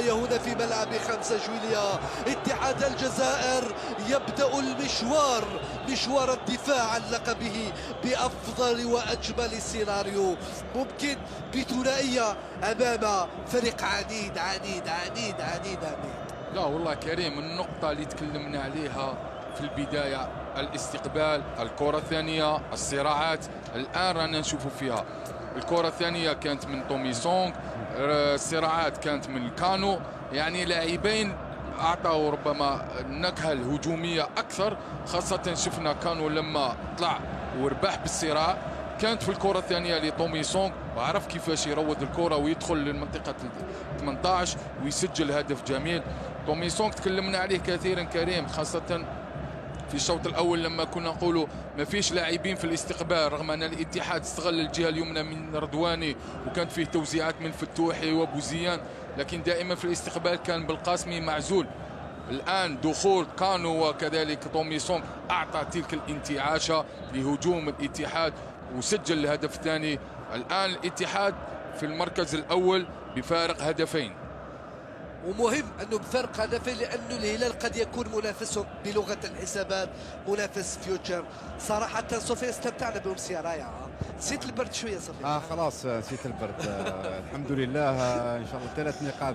هنا في ملعب 5 جويليا. اتحاد الجزائر يبدأ مشوار الدفاع عن لقبه بأفضل وأجمل سيناريو ممكن، بثنائية أمام فريق عنيد عنيد عنيد عنيد عنيد. لا والله كريم، النقطة اللي تكلمنا عليها في البداية الاستقبال، الكرة الثانية، الصراعات، الآن رانا نشوفوا فيها. الكرة الثانية كانت من توميسونغ، الصراعات كانت من كانو، يعني لاعبين أعطوا ربما النكهة الهجومية أكثر، خاصة شفنا كانو لما طلع وربح بالصراع. كانت في الكرة الثانية لتوميسونغ وعرف كيفاش يروض الكرة ويدخل للمنطقة 18 ويسجل هدف جميل. توميسونغ تكلمنا عليه كثيرا كريم، خاصة في الشوط الاول لما كنا نقولوا ما فيش لاعبين في الاستقبال، رغم ان الاتحاد استغل الجهه اليمنى من رضواني وكانت فيه توزيعات من فتوحي وبوزيان، لكن دائما في الاستقبال كان بالقاسمي معزول. الان دخول كانو وكذلك توميسونغ اعطى تلك الانتعاشه لهجوم الاتحاد وسجل الهدف الثاني. الان الاتحاد في المركز الاول بفارق هدفين، ومهم انه بفرق هدفين، لانه الهلال قد يكون منافسهم بلغه الحسابات، منافس فيوتشر. صراحه صوفيا استمتعنا بامسيه رائعه. نسيت البرد شويه صوفيا. خلاص نسيت البرد. الحمد لله، ان شاء الله 3 نقاط.